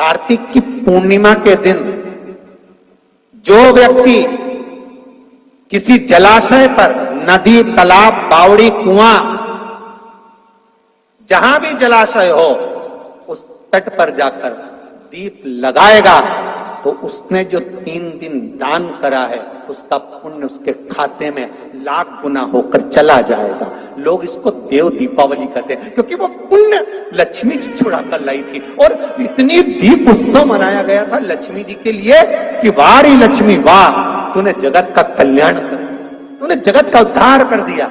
कार्तिक की पूर्णिमा के दिन जो व्यक्ति किसी जलाशय पर, नदी, तालाब, बावड़ी, कुआं, जहां भी जलाशय हो, उस तट पर जाकर दीप लगाएगा तो उसने जो 3 दिन दान करा है उसका पुण्य उसके खाते में लाख गुना होकर चला जाएगा। लोग इसको देव दीपावली कहते हैं क्योंकि वो पुण्य लक्ष्मी जी छुड़ा कर लाई थी और इतनी दीप उत्सव मनाया गया था लक्ष्मी जी के लिए कि वाह रे लक्ष्मी वाह, तूने जगत का कल्याण कर दिया, तूने जगत का उद्धार कर दिया।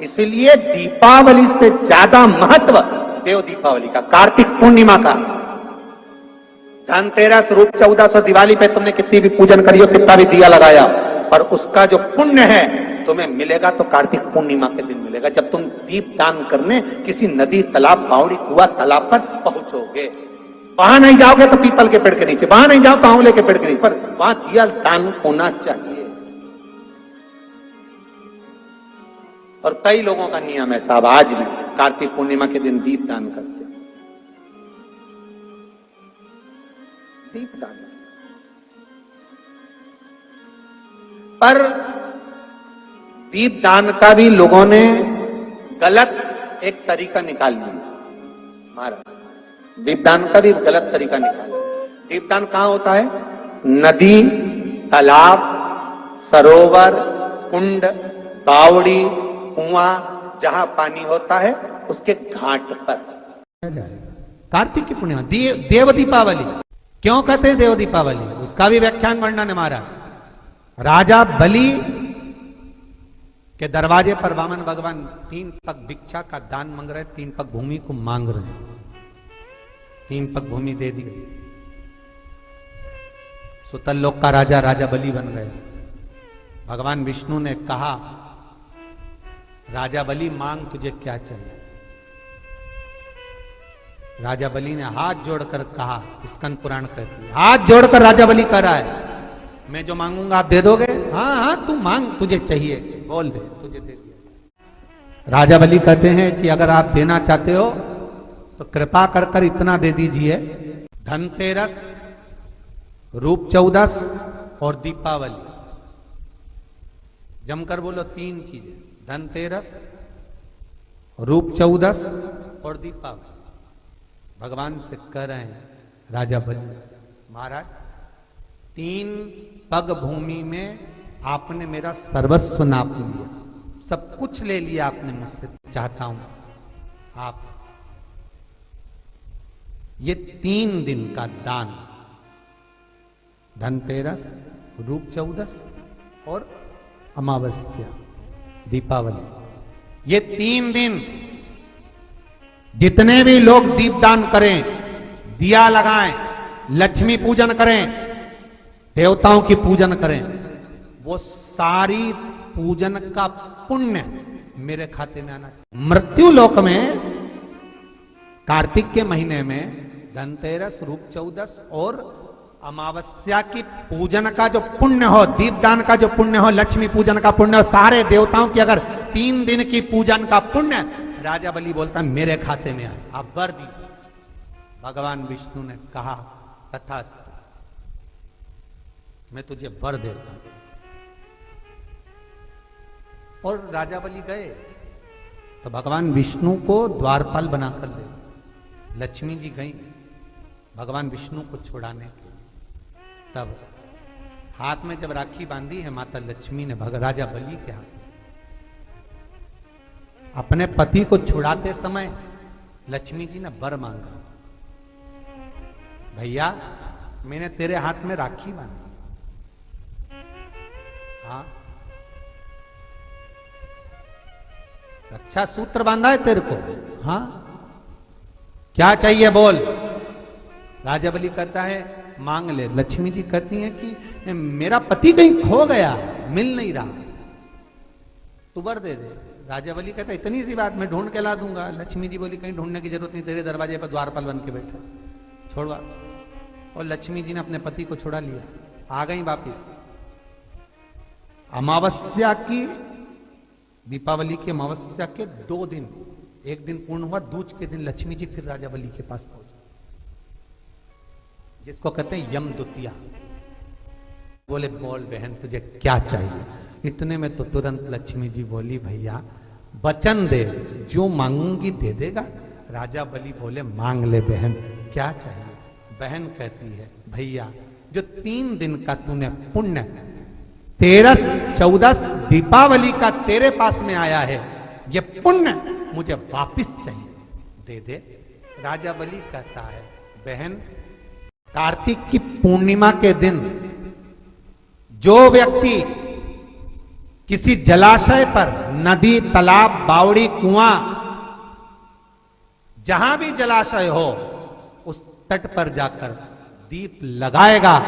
इसलिए दीपावली से ज्यादा महत्व देव दीपावली का, कार्तिक पूर्णिमा का। धनतेरस, रूप चौदस और दिवाली पे तुमने कितनी भी पूजन करी हो, कितना भी दिया लगाया, पर उसका जो पुण्य है तुम्हें मिलेगा तो कार्तिक पूर्णिमा के दिन मिलेगा, जब तुम दीप दान करने किसी नदी, तालाब, बावड़ी, कुआं, तालाब पर पहुंचोगे। वहां नहीं जाओगे तो पीपल के पेड़ के नीचे, वहां नहीं जाओ तो आंवले के पेड़ के नीचे, पर वहां दिया दान होना चाहिए। और कई लोगों का नियम है साहब, आज भी कार्तिक पूर्णिमा के दिन दीप दान करते हैं, दीप दान। पर दीप दान का भी लोगों ने गलत एक तरीका निकाल लिया महाराज। दीपदान का भी गलत तरीका निकाला। दीपदान कहां होता है? नदी, तालाब, सरोवर, कुंड, बावड़ी, कुआं, जहां पानी होता है उसके घाट पर। कार्तिक की पूर्णिमा देव दीपावली क्यों कहते हैं? देव दीपावली उसका भी व्याख्यान वर्णन है महाराज। राजा बलि के दरवाजे पर वामन भगवान 3 पग भिक्षा का दान मांग रहे, 3 पग भूमि को मांग रहे हैं, 3 पग भूमि दे दी गई। सुतल लोक का राजा राजा बलि बन गया। भगवान विष्णु ने कहा, राजा बलि मांग तुझे क्या चाहिए? राजा बलि ने हाथ जोड़कर कहा, स्कंद पुराण कहती है, हाथ जोड़कर राजा बलि कह रहा है, मैं जो मांगूंगा आप दे दोगे? हाँ हाँ तू मांग, तुझे चाहिए बोल दे, तुझे दे दिया। राजा बलि कहते हैं कि अगर आप देना चाहते हो तो कृपा कर कर इतना दे दीजिए, धनतेरस, रूप चौदस और दीपावली, जमकर बोलो 3 चीजें, धनतेरस, रूप चौदस और दीपावली। भगवान से कह रहे हैं राजा बलि, महाराज 3 पग भूमि में आपने मेरा सर्वस्व नाप लिया, सब कुछ ले लिया आपने मुझसे, चाहता हूं आप ये 3 दिन का दान, धनतेरस, रूप चौदस और अमावस्या, दीपावली, ये 3 दिन जितने भी लोग दीपदान करें, दिया लगाएं, लक्ष्मी पूजन करें, देवताओं की पूजन करें, वो सारी पूजन का पुण्य मेरे खाते में आना चाहिए। मृत्यु लोक में कार्तिक के महीने में धनतेरस, रूप चौदस और अमावस्या की पूजन का जो पुण्य हो, दीपदान का जो पुण्य हो, लक्ष्मी पूजन का पुण्य हो, सारे देवताओं की अगर 3 दिन की पूजन का पुण्य, राजा बलि बोलता मेरे खाते में आए, आप वर दीजिए। भगवान विष्णु ने कहा तथास्तु, मैं तुझे वर देता हूं। और राजा बलि गए तो भगवान विष्णु को द्वारपाल बनाकर ले, लक्ष्मी जी गई भगवान विष्णु को छुड़ाने के लिए। तब हाथ में जब राखी बांधी है माता लक्ष्मी ने राजा बलि के हाथ, अपने पति को छुड़ाते समय लक्ष्मी जी ने वर मांगा, भैया मैंने तेरे हाथ में राखी बांधी, हाँ रक्षा सूत्र बांधा है तेरे को, हाँ क्या चाहिए बोल। राजा बलि कहता है मांग ले। लक्ष्मी जी कहती हैं कि मेरा पति कहीं खो गया, मिल नहीं रहा, तू वर दे दे। राजा बलि कहता है इतनी सी बात, मैं ढूंढ के ला दूंगा। लक्ष्मी जी बोली कहीं ढूंढने की जरूरत नहीं, तेरे दरवाजे पर द्वारपाल बन के बैठा, छोड़वा। और लक्ष्मी जी ने अपने पति को छुड़ा लिया, आ गई वापिस। अमावस्या की, दीपावली की अमावस्या के 2 दिन, एक दिन पूर्ण हुआ, दूज के दिन लक्ष्मी जी फिर राजा बलि के पास पहुंचे। जिसको कहते हैं यम द्वितीया। बोले बोल बहन तुझे क्या चाहिए? इतने में तो तुरंत लक्ष्मी जी बोली भैया वचन दे, जो मांगूंगी दे देगा। राजा बलि बोले मांग ले बहन, क्या चाहिए? बहन कहती है भैया जो 3 दिन का तूने पुण्य 13 14 दीपावली का तेरे पास में आया है, ये पुण्य मुझे वापस चाहिए, दे दे। राजा बलि कहता है बहन कार्तिक की पूर्णिमा के दिन जो व्यक्ति किसी जलाशय पर, नदी, तालाब, बावड़ी, कुआं, जहां भी जलाशय हो उस तट पर जाकर दीप लगाएगा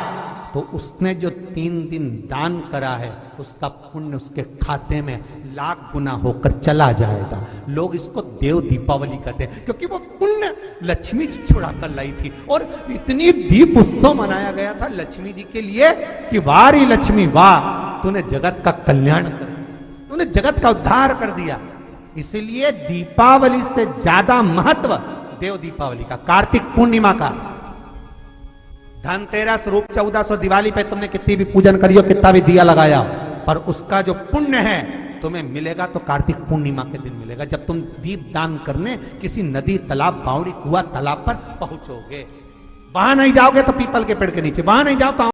तो उसने जो 3 दिन दान करा है उसका पुण्य उसके खाते में लाख गुना होकर चला जाएगा। लोग इसको देव दीपावली कहते हैं क्योंकि वो पुण्य लक्ष्मी जी छुड़ा कर लाई थी और इतनी दीप उत्सव मनाया गया था लक्ष्मी जी के लिए कि वारी लक्ष्मी वाह, तूने जगत का कल्याण कर दिया, तूने जगत का उद्धार कर दिया। इसलिए दीपावली से ज्यादा महत्व देव दीपावली का, कार्तिक पूर्णिमा का। धनतेरस, रूप 1400, दिवाली पे तुमने कितनी भी पूजन करियो, कितना भी दिया लगाया, पर उसका जो पुण्य है तुम्हें मिलेगा तो कार्तिक पूर्णिमा के दिन मिलेगा, जब तुम दीप दान करने किसी नदी, तालाब, बावड़ी, कुआं, तालाब पर पहुंचोगे। वहां नहीं जाओगे तो पीपल के पेड़ के नीचे, वहां नहीं जाओ तो